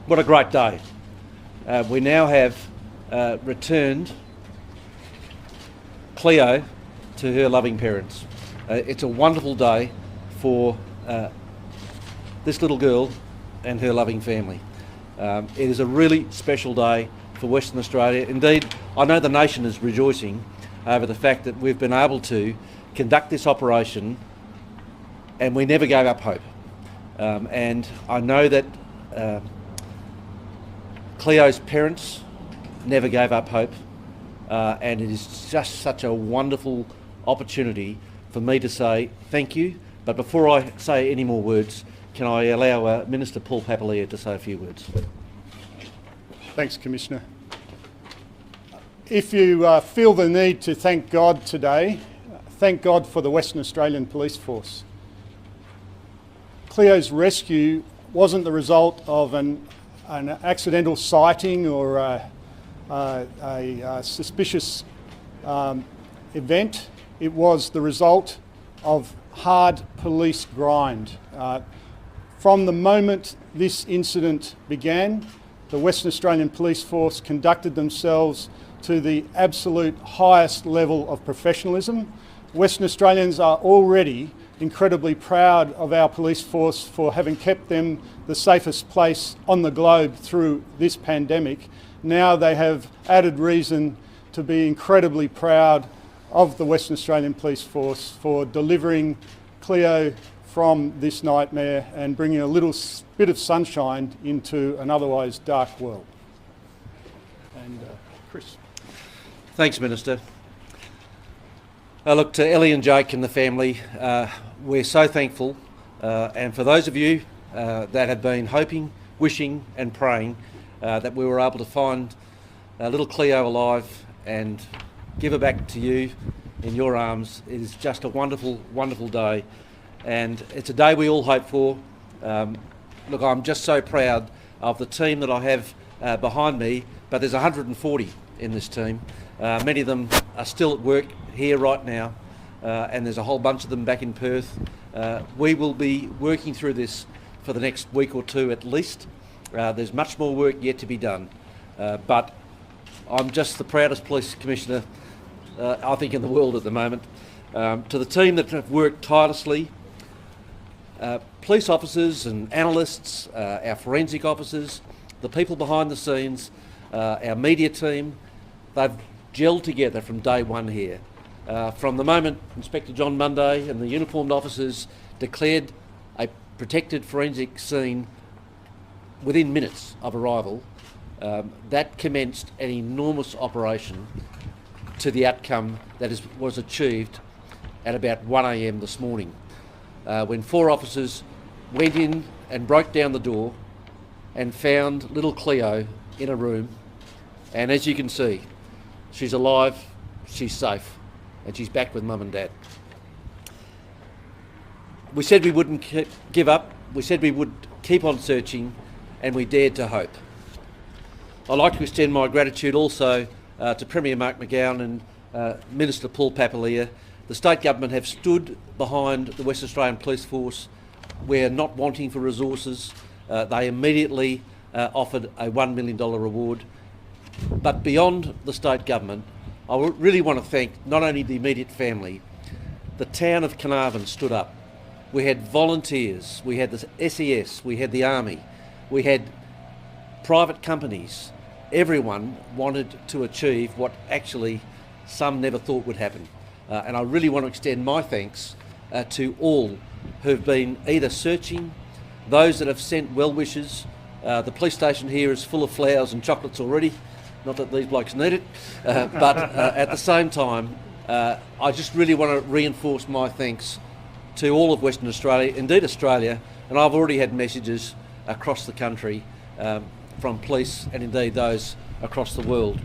What a great day. We now have returned Cleo to her loving parents. It's a wonderful day for this little girl and her loving family. It is a really special day for Western Australia. Indeed, I know the nation is rejoicing over the fact that we've been able to conduct this operation and we never gave up hope. And I know that Cleo's parents never gave up hope, and it is just such a wonderful opportunity for me to say thank you. But before I say any more words, can I allow Minister Paul Papalia to say a few words? Thanks, Commissioner. If you feel the need to thank God today, thank God for the Western Australian Police Force. Cleo's rescue wasn't the result of an accidental sighting or a suspicious event. It was the result of hard police grind. From the moment this incident began, the Western Australian Police Force conducted themselves to the absolute highest level of professionalism. Western Australians are already incredibly proud of our police force for having kept them the safest place on the globe through this pandemic. Now they have added reason to be incredibly proud of the Western Australian Police Force for delivering Cleo from this nightmare and bringing a little bit of sunshine into an otherwise dark world. And Chris. Thanks, Minister. Look, to Ellie and Jake and the family, we're so thankful, and for those of you that have been hoping, wishing and praying that we were able to find little Cleo alive and give her back to you in your arms, it is just a wonderful, wonderful day, and it's a day we all hope for. Look, I'm just so proud of the team that I have behind me, but there's 140 in this team. Many of them are still at work here right now, and there's a whole bunch of them back in Perth. We will be working through this for the next week or two at least. There's much more work yet to be done, but I'm just the proudest police commissioner I think in the world at the moment. To the team that have worked tirelessly, police officers and analysts, our forensic officers, the people behind the scenes, our media team, they've gelled together from day one here. From the moment Inspector John Munday and the uniformed officers declared a protected forensic scene within minutes of arrival, that commenced an enormous operation to the outcome that was achieved at about 1 a.m. this morning, when 4 officers went in and broke down the door and found little Cleo in a room, and as you can see, she's alive, she's safe, and she's back with Mum and Dad. We said we wouldn't give up, we said we would keep on searching, and we dared to hope. I'd like to extend my gratitude also to Premier Mark McGowan and Minister Paul Papalia. The state government have stood behind the Western Australian Police Force. We're not wanting for resources. They immediately offered a $1 million reward. But beyond the state government, I really want to thank not only the immediate family, the town of Carnarvon stood up. We had volunteers, we had the SES, we had the Army, we had private companies. Everyone wanted to achieve what actually some never thought would happen. And I really want to extend my thanks to all who've been either searching, those that have sent well wishes. The police station here is full of flowers and chocolates already. Not that these blokes need it, but at the same time, I just really want to reinforce my thanks to all of Western Australia, indeed Australia, and I've already had messages across the country from police and indeed those across the world.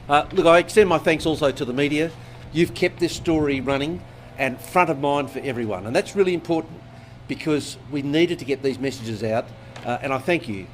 Look, I extend my thanks also to the media. You've kept this story running and front of mind for everyone, and that's really important because we needed to get these messages out, and I thank you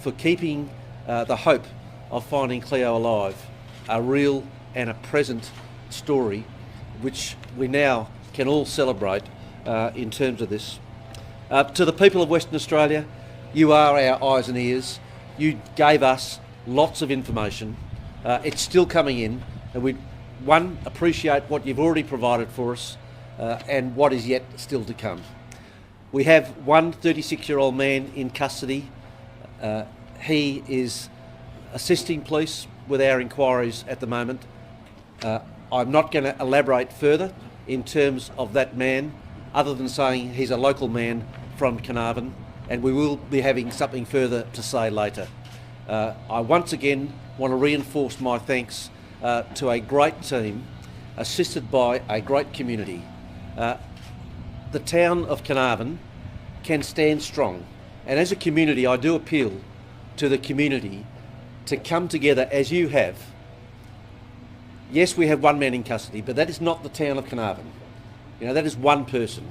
for keeping the hope of finding Cleo alive a real and a present story which we now can all celebrate in terms of this. To the people of Western Australia, You are our eyes and ears. You gave us lots of information. It's still coming in, and we, one, appreciate what you've already provided for us and what is yet still to come. We have one 36-year-old man in custody. He is assisting police with our inquiries at the moment. I'm not going to elaborate further in terms of that man, other than saying he's a local man from Carnarvon, and we will be having something further to say later. I once again want to reinforce my thanks to a great team, assisted by a great community. The town of Carnarvon can stand strong, and as a community I do appeal to the community to come together as you have. Yes, we have one man in custody, but that is not the town of Carnarvon. You know, that is one person.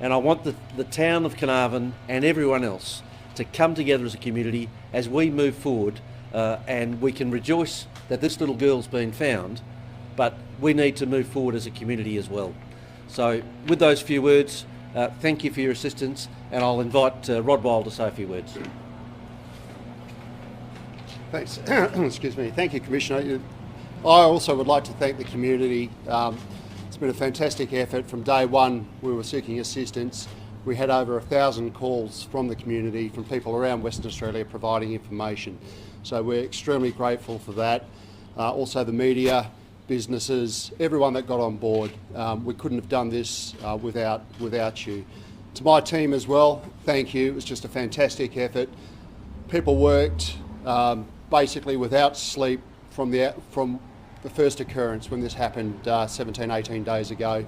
And I want the town of Carnarvon and everyone else to come together as a community as we move forward, and we can rejoice that this little girl's been found, but we need to move forward as a community as well. So with those few words, thank you for your assistance, and I'll invite Rod Wild to say a few words. Thanks. Excuse me. Thank you, Commissioner. I also would like to thank the community. It's been a fantastic effort. From day one, we were seeking assistance. We had over 1,000 calls from the community, from people around Western Australia providing information. So we're extremely grateful for that. Also the media, businesses, everyone that got on board. We couldn't have done this without you. To my team as well, thank you. It was just a fantastic effort. People worked basically without sleep from the first occurrence when this happened 17, 18 days ago.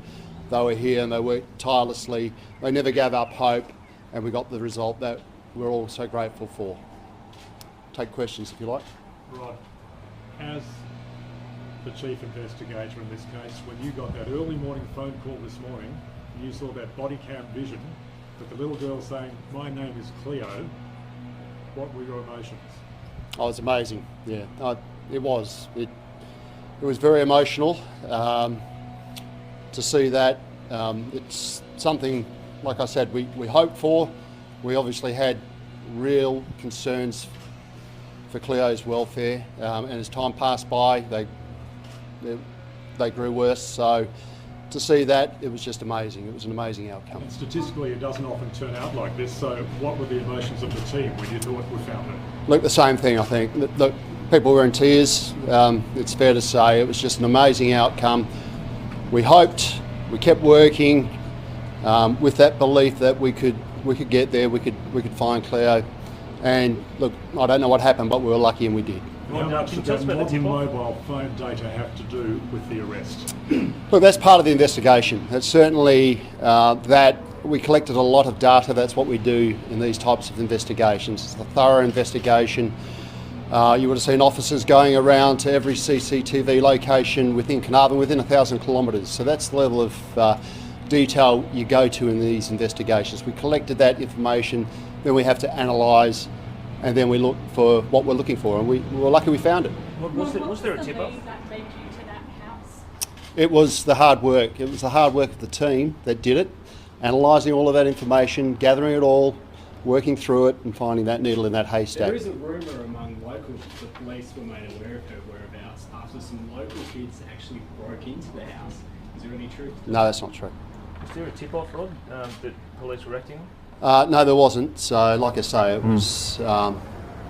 They were here and they worked tirelessly. They never gave up hope, and we got the result that we're all so grateful for. Take questions if you like. Rod, as the chief investigator in this case, when you got that early morning phone call this morning, and you saw that body cam vision with the little girl saying, "My name is Cleo," what were your emotions? Oh, it was amazing. Yeah, it was. It was very emotional to see that. It's something, like I said, we hoped for. We obviously had real concerns for Cleo's welfare, and as time passed by, they grew worse. So to see that, it was just amazing. It was an amazing outcome. And statistically, it doesn't often turn out like this. So what were the emotions of the team when you thought we found it? Look, the same thing, I think. Look, people were in tears. It's fair to say it was just an amazing outcome. We hoped, we kept working with that belief that we could get there, we could find Cleo. And look, I don't know what happened, but we were lucky and we did. How much did that modern mobile phone data have to do with the arrest? Look, that's part of the investigation. It's certainly that we collected a lot of data. That's what we do in these types of investigations. It's a thorough investigation. You would have seen officers going around to every CCTV location within Carnarvon, within 1,000 kilometres. So that's the level of detail you go to in these investigations. We collected that information, then we have to analyse, and then we look for what we're looking for, and we were lucky we found it. Was there a tip-off? It was the hard work. It was the hard work of the team that did it, analysing all of that information, gathering it all, working through it and finding that needle in that haystack. There is a rumour among locals that the police were made aware of her whereabouts after some local kids actually broke into the house. Is there any truth to that? No, that's not true. Was there a tip-off, Rod, that police were acting on? No, there wasn't. So, like I say, it was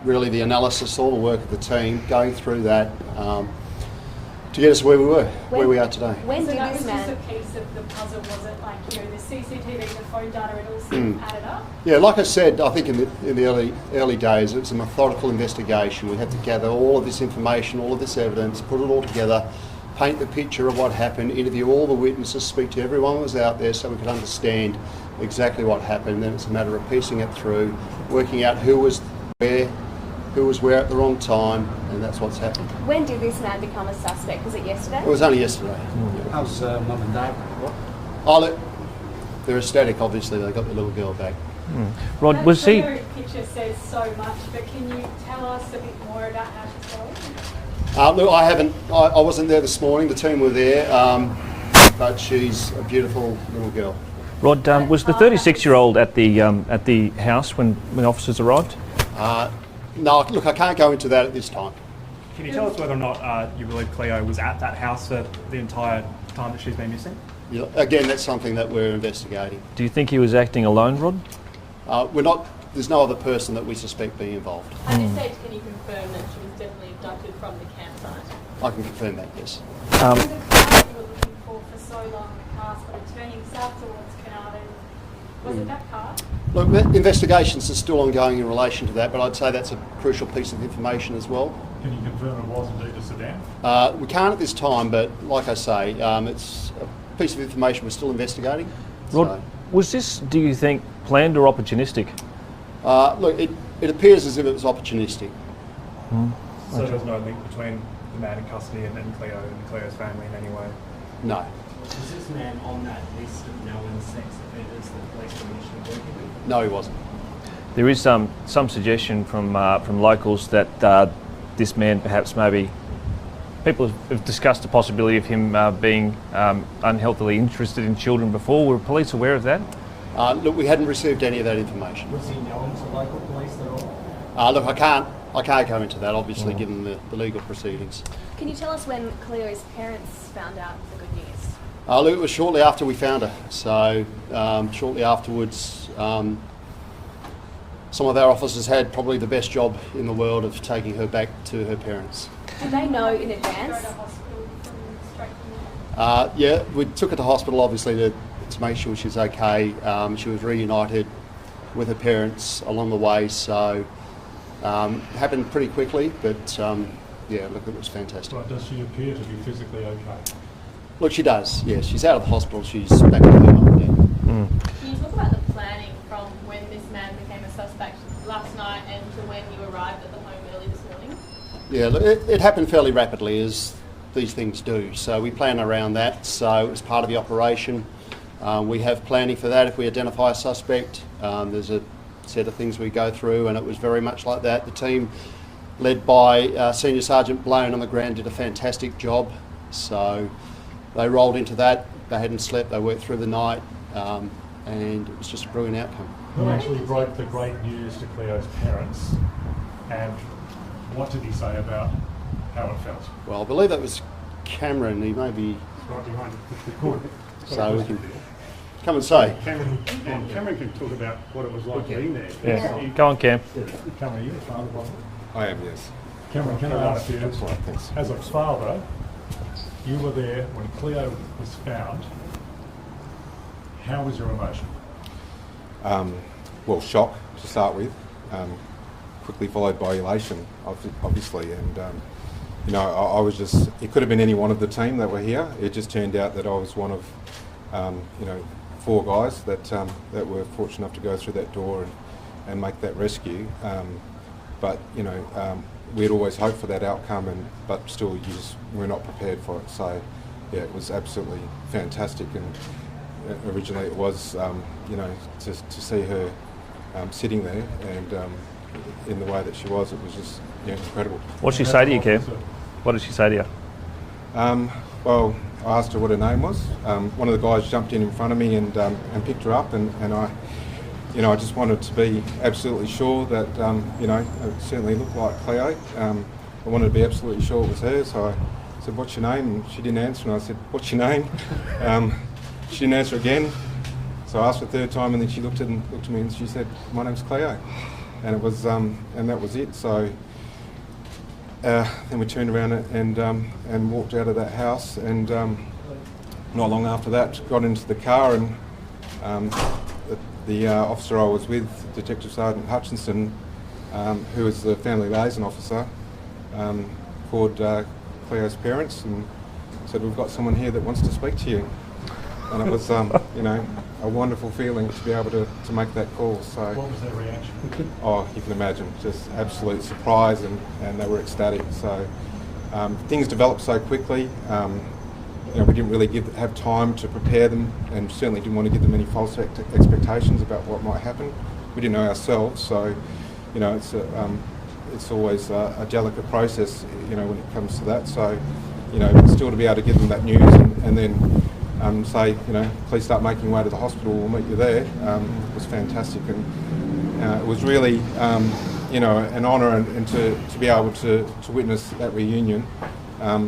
really the analysis, all the work of the team, going through that to get us where we were, where we are today. When did this man... just a piece of the puzzle, was it? Like, you know, the CCTV, the phone data, it all seemed added up? Yeah, like I said, I think in the early days, it was a methodical investigation. We had to gather all of this information, all of this evidence, put it all together, paint the picture of what happened, interview all the witnesses, speak to everyone who was out there so we could understand exactly what happened. Then it's a matter of piecing it through, working out who was where at the wrong time, and that's what's happened. When did this man become a suspect? Was it yesterday? It was only yesterday. How's Mum and Dad? Oh, look, they're ecstatic, obviously. They got the little girl back. Rod, was he... That picture says so much, but can you tell us a bit more about how she's going? Look, I wasn't there this morning. The team were there, but she's a beautiful little girl. Rod, was the 36-year-old at the house when officers arrived? No, look, I can't go into that at this time. Can you tell us whether or not you believe Cleo was at that house for the entire time that she's been missing? Yeah, again, that's something that we're investigating. Do you think he was acting alone, Rod? We're not. There's no other person that we suspect being involved. At this stage, can you confirm that she was definitely abducted from the campsite? I can confirm that, yes. The car that you were looking for so long, the car started turning south towards Carnarvon. Was it that car? Look, the investigations are still ongoing in relation to that, but I'd say that's a crucial piece of information as well. Can you confirm it was indeed a sedan? We can't at this time, but like I say, it's a piece of information we're still investigating. Rod, was this, do you think, planned or opportunistic? Look, it appears as if it was opportunistic. So there's no link between the man in custody and Cleo and Cleo's family in any way? No. Was this man on that list of known sex offenders that the police were initially working with? No, he wasn't. There is some suggestion from locals that this man perhaps maybe... People have discussed the possibility of him being unhealthily interested in children before. Were police aware of that? Look, we hadn't received any of that information. Was he known to local police at all? Look, I can't go into that, obviously, given the legal proceedings. Can you tell us when Cleo's parents found out the good news? Look, it was shortly after we found her. So shortly afterwards, some of our officers had probably the best job in the world of taking her back to her parents. Did they know in advance? Yeah, we took her to hospital, obviously, to make sure she's okay. She was reunited with her parents along the way, so it happened pretty quickly, but yeah, look, it was fantastic. Right, does she appear to be physically okay? Look, she does, yes. She's out of the hospital, she's back with her mum again. Can you talk about the planning from when this man became a suspect last night and to when you arrived at the home early this morning? Yeah, look, it happened fairly rapidly, as these things do. So we plan around that. So as part of the operation, we have planning for that. If we identify a suspect, there's a set of things we go through, and it was very much like that. The team, led by Senior Sergeant Blown on the ground, did a fantastic job. So they rolled into that. They hadn't slept. They worked through the night, and it was just a brilliant outcome. Who actually broke the great news to Cleo's parents, and what did he say about how it felt? Well, I believe that was Cameron. He may be... Right behind it. So we can come and say. Cameron can talk about what it was like being there. Yeah. Go on, Cam. Cameron, are you a father, Bob? I am, yes. Cameron, can I ask you, Thanks. as a father, you were there when Cleo was found. How was your emotion? Well, shock to start with, quickly followed by elation, obviously, and you know, I was just, it could have been any one of the team that were here. It just turned out that I was one of, you know, 4 guys that were fortunate enough to go through that door and make that rescue. But you know, we'd always hoped for that outcome, but still, we're not prepared for it. So, yeah, it was absolutely fantastic. And originally, it was, you know, to see her sitting there and in the way that she was, it was just, yeah, incredible. What did she say to you, Cam? What did she say to you? Well, I asked her what her name was. One of the guys jumped in front of me and picked her up, and I, you know, I just wanted to be absolutely sure that, you know, it certainly looked like Cleo. I wanted to be absolutely sure it was her, so I said, "What's your name?" And she didn't answer, and I said, "What's your name?" She didn't answer again, so I asked her a 3rd time, and then she looked at me and she said, "My name's Cleo," and it was, and that was it. So then we turned around and walked out of that house, and not long after that, got into the car, and the officer I was with, Detective Sergeant Hutchinson, who was the family liaison officer, called Cleo's parents and said, "We've got someone here that wants to speak to you." And it was, you know, a wonderful feeling to be able to make that call. So, what was their reaction? Oh, you can imagine, just absolute surprise, and they were ecstatic. So things developed so quickly. You know, we didn't really have time to prepare them, and certainly didn't want to give them any false expectations about what might happen. We didn't know ourselves, so you know, it's always a delicate process, you know, when it comes to that. So, you know, still to be able to give them that news, and then say, you know, please start making your way to the hospital, we'll meet you there, was fantastic. And it was really, you know, an honour and to be able to witness that reunion.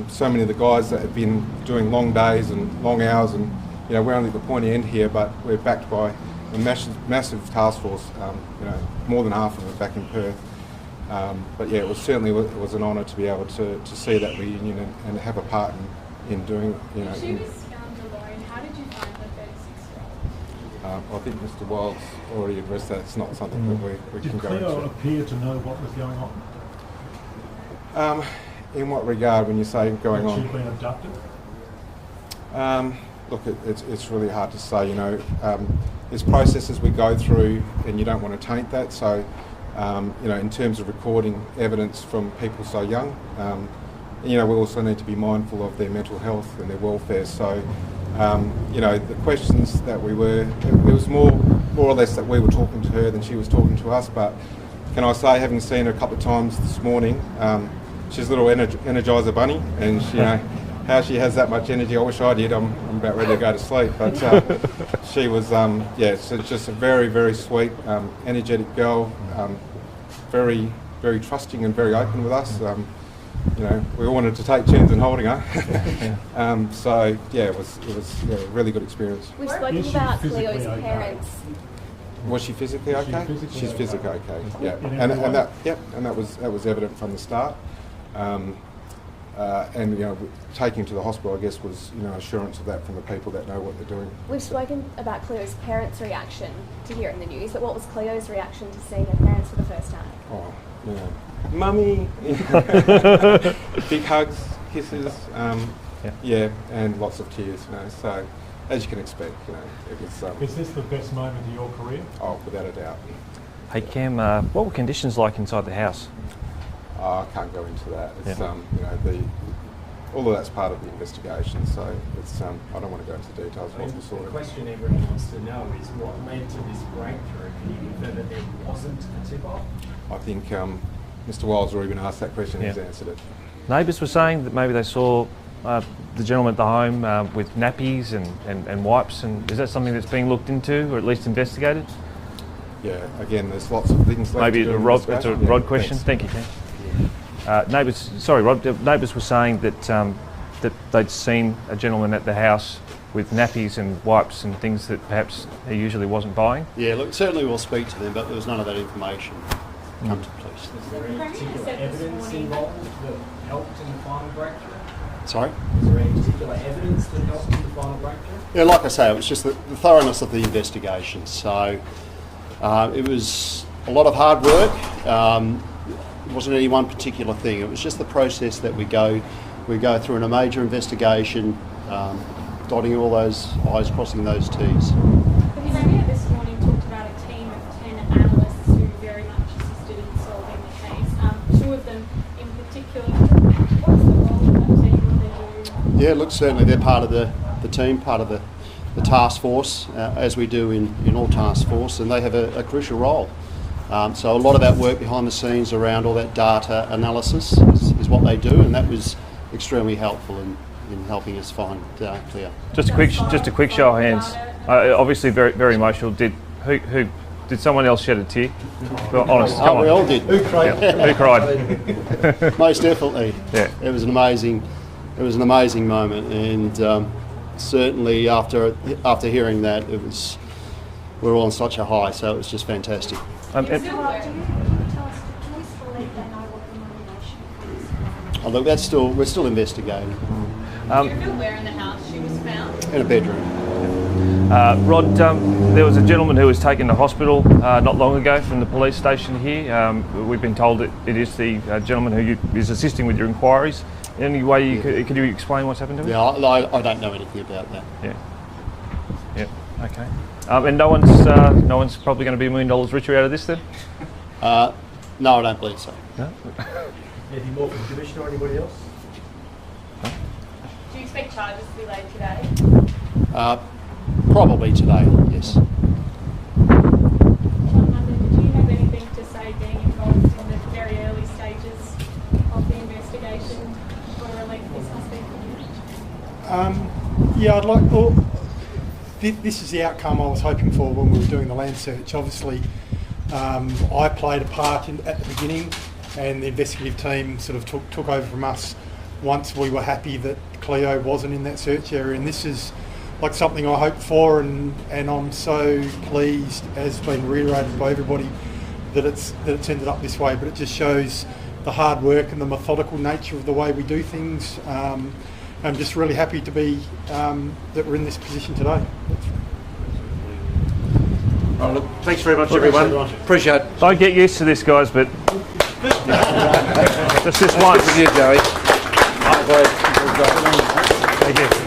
So many of the guys that have been doing long days and long hours, and you know, we're only at the pointy end here, but we're backed by a massive task force. You know, more than half of them back in Perth. But yeah, it was an honour to be able to see that reunion and have a part in doing, you know. She was found alone. How did you find the 36-year-old? I think Mr. Wild's already addressed that. It's not something that we can go Did Cleo into. appear to know what was going on? In what regard, when you say going on? She'd been abducted? Look, it's really hard to say. You know, there's processes we go through, and you don't want to taint that. So, you know, in terms of recording evidence from people so young, you know, we also need to be mindful of their mental health and their welfare. So, you know, the questions that it was more or less that we were talking to her than she was talking to us. But can I say, having seen her a couple of times this morning, she's a little energizer bunny, and she, you know, how she has that much energy, I wish I did. I'm about ready to go to sleep. But she was, yeah, so just a very, very sweet, energetic girl, very, very trusting and very open with us. You know, we all wanted to take turns in holding her. So yeah, it was a really good experience. We've spoken about Cleo's parents. Was she physically okay? She's physically okay. Yeah, and that was evident from the start. And you know, taking to the hospital, I guess, was, you know, assurance of that from the people that know what they're doing. We've spoken about Cleo's parents' reaction to hearing the news, but what was Cleo's reaction to seeing her parents for the first time? Oh, you know, mummy, big hugs, kisses, yeah, and lots of tears. You know, so as you can expect, you know, it was. Is this the best moment of your career? Oh, without a doubt. Hey Cam, what were conditions like inside the house? I can't go into that. It's you know, all of that's part of the investigation. So it's I don't want to go into details of what we saw. The question everyone wants to know is what led to this breakthrough. Can you confirm that there wasn't a tip-off? I think Mr. Wild's already been asked that question. He's answered it. Neighbours were saying that maybe they saw the gentleman at the home with nappies and wipes, and is that something that's being looked into or at least investigated? Yeah, again, there's lots of things. Maybe it's a Rod question. Thank you, Cam. Neighbours were saying that that they'd seen a gentleman at the house with nappies and wipes and things that perhaps he usually wasn't buying. Yeah, look, certainly we'll speak to them, but there was none of that information come to police. Is there any particular evidence involved that helped in the final breakthrough? Sorry? Is there any particular evidence that helped in the final breakthrough? Yeah, like I say, it was just the thoroughness of the investigation. So it was a lot of hard work. It wasn't any one particular thing. It was just the process that we go through in a major investigation, dotting all those I's, crossing those T's. The Premier this morning talked about a team of 10 analysts who very much assisted in solving the case. Two of them in particular. What's the role of that team? What they do? Yeah, look, certainly they're part of the team, part of the task force, as we do in all task force, and they have a crucial role. So a lot of that work behind the scenes around all that data analysis is what they do, and that was extremely helpful in helping us find Cleo. Just a quick show of hands. Obviously, very very emotional. Did someone else shed a tear? Well, honest, come on. We all did. Who cried? Who cried? Most definitely. Yeah. It was an amazing moment, and certainly after hearing that, we were all on such a high. So it was just fantastic. Do you tell us, do police believe they know what the motivation is? Oh, look, we're still investigating. Do you feel where in the house she was found? In a bedroom. Rod, there was a gentleman who was taken to hospital not long ago from the police station here. We've been told that it is the gentleman who is assisting with your inquiries. Any way could you explain what's happened to him? Yeah, I don't know anything about that. Yeah. Okay. And no one's probably going to be $1 million richer out of this then? No, I don't believe so. No. Anything more from the Commissioner or anybody else? Do you expect charges to be laid today? Probably today, yes. John London, did you have anything to say being involved in the very early stages of the investigation for relief this suspect? Yeah, I'd like. This is the outcome I was hoping for when we were doing the land search. Obviously, I played a part at the beginning, and the investigative team sort of took over from us once we were happy that Cleo wasn't in that search area. And this is like something I hoped for, and I'm so pleased, as been reiterated by everybody, that it's ended up this way. But it just shows the hard work and the methodical nature of the way we do things. I'm just really happy to be that we're in this position today. Well, look, thanks very much, everyone. Appreciate it. Don't get used to this, guys, but just this once. Good with you, Joey. Thank you.